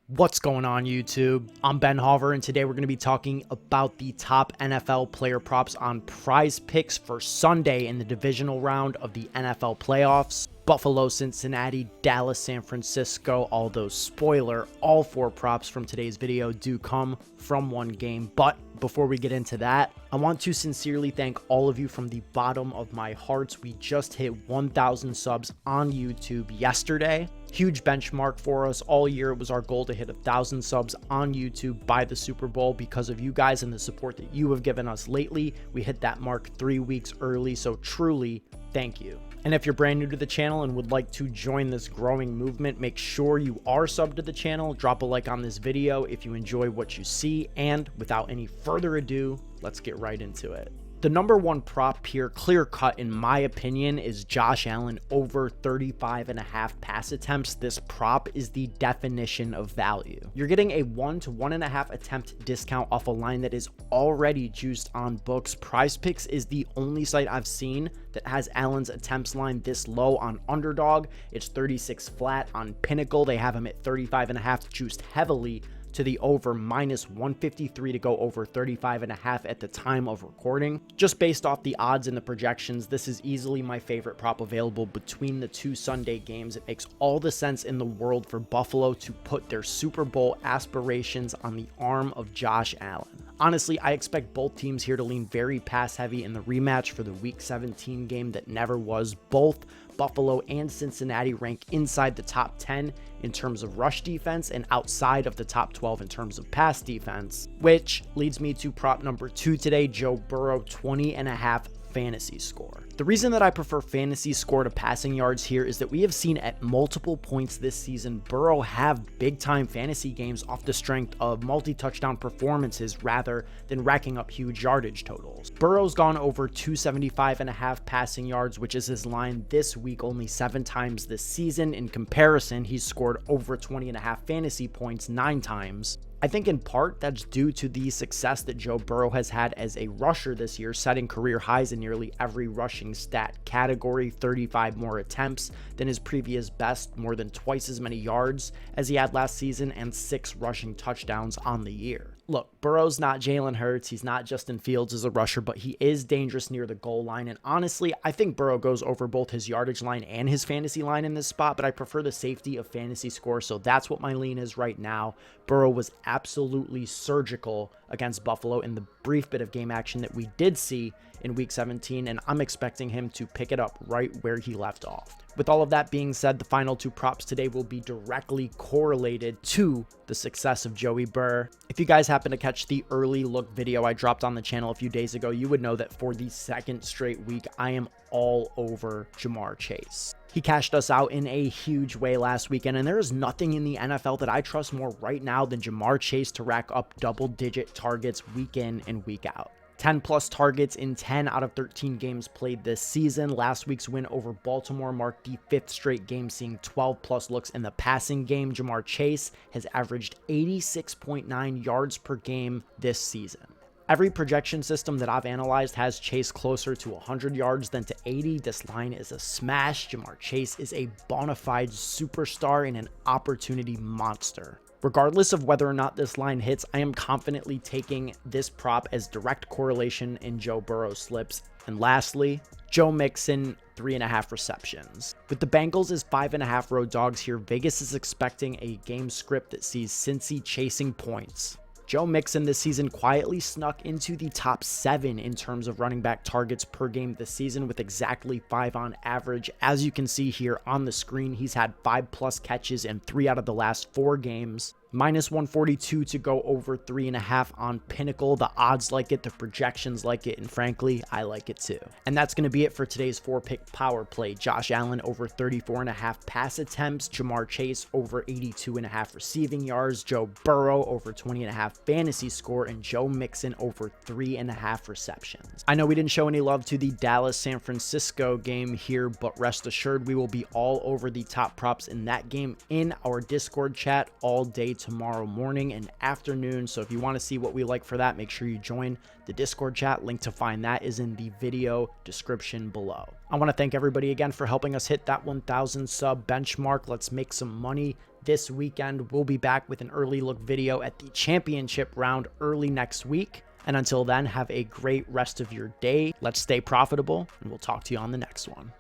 What's going on YouTube? I'm Ben Hover, and today we're going to be talking about the top NFL player props on Prizepicks for Sunday in the divisional round of the NFL playoffs. Buffalo, Cincinnati, Dallas, San Francisco, although spoiler, all four props from today's video do come from one game. But before we get into that, I want to sincerely thank all of you from the bottom of my heart. We just hit 1,000 subs on YouTube yesterday. Huge benchmark for us. All year it was our goal to hit 1,000 subs on YouTube by the Super Bowl. Because of you guys and the support that you have given us lately, we hit that mark 3 weeks early, so truly thank you. And if you're brand new to the channel and would like to join this growing movement, make sure you are subbed to the channel. Drop a like on this video if you enjoy what you see, and without any further ado, let's get right into it. The number one prop here, clear cut in my opinion, is Josh Allen over 35.5 pass attempts. This prop is the definition of value. You're getting a 1 to 1.5 attempt discount off a line that is already juiced on books. Prizepicks is the only site I've seen that has Allen's attempts line this low on Underdog. It's 36 flat. On Pinnacle, they have him at 35.5, juiced heavily to the over, minus 153 to go over 35.5 at the time of recording. Just based off the odds and the projections, this is easily my favorite prop available between the two Sunday games. It makes all the sense in the world for Buffalo to put their Super Bowl aspirations on the arm of Josh Allen. Honestly, I expect both teams here to lean very pass heavy in the rematch for the Week 17 game that never was. Both Buffalo and Cincinnati rank inside the top 10 in terms of rush defense and outside of the top 12 in terms of pass defense, which leads me to prop number 2 today, Joe Burrow 20.5 fantasy score. The reason that I prefer fantasy score to passing yards here is that we have seen at multiple points this season Burrow have big time fantasy games off the strength of multi-touchdown performances rather than racking up huge yardage totals. Burrow's gone over 275.5 passing yards, which is his line this week only 7 times this season. In comparison, he's scored over 20.5 fantasy points 9 times. I think in part that's due to the success that Joe Burrow has had as a rusher this year, setting career highs in nearly every rushing stat category, 35 more attempts than his previous best, more than twice as many yards as he had last season, and 6 rushing touchdowns on the year. Look, Burrow's not Jalen Hurts, he's not Justin Fields as a rusher, but he is dangerous near the goal line, and honestly, I think Burrow goes over both his yardage line and his fantasy line in this spot, but I prefer the safety of fantasy score, so that's what my lean is right now. Burrow was absolutely surgical against Buffalo in the brief bit of game action that we did see in Week 17, and I'm expecting him to pick it up right where he left off. With all of that being said, the final 2 props today will be directly correlated to the success of Joey Burr. If you guys happen to catch the early look video I dropped on the channel a few days ago, you would know that for the second straight week, I am all over Jamar Chase. He cashed us out in a huge way last weekend, and there is nothing in the NFL that I trust more right now than Jamar Chase to rack up double-digit targets week in and week out. 10 plus targets in 10 out of 13 games played this season. Last week's win over Baltimore marked the 5th straight game seeing 12 plus looks in the passing game. Jamar Chase has averaged 86.9 yards per game this season. Every projection system that I've analyzed has Chase closer to 100 yards than to 80. This line is a smash. Jamar Chase is a bona fide superstar and an opportunity monster. Regardless of whether or not this line hits, I am confidently taking this prop as direct correlation in Joe Burrow slips. And lastly, Joe Mixon, 3.5 receptions. With the Bengals as 5.5 road dogs here, Vegas is expecting a game script that sees Cincy chasing points. Joe Mixon this season quietly snuck into the top 7 in terms of running back targets per game this season with exactly 5 on average. As you can see here on the screen, he's had 5 plus catches in 3 out of the last 4 games. Minus 142 to go over 3.5 on Pinnacle. The odds like it, the projections like it, and frankly, I like it too. And that's going to be it for today's 4-pick power play. Josh Allen over 34.5 pass attempts, Jamar Chase over 82.5 receiving yards, Joe Burrow over 20.5 fantasy score, and Joe Mixon over 3.5 receptions. I know we didn't show any love to the Dallas-San Francisco game here, but rest assured we will be all over the top props in that game in our Discord chat all day tomorrow morning and afternoon. So if you want to see what we like for that, make sure you join the Discord chat. Link to find that is in the video description below. I want to thank everybody again for helping us hit that 1,000 sub benchmark. Let's make some money this weekend. We'll be back with an early look video at the championship round early next week. And until then, have a great rest of your day. Let's stay profitable, and we'll talk to you on the next one.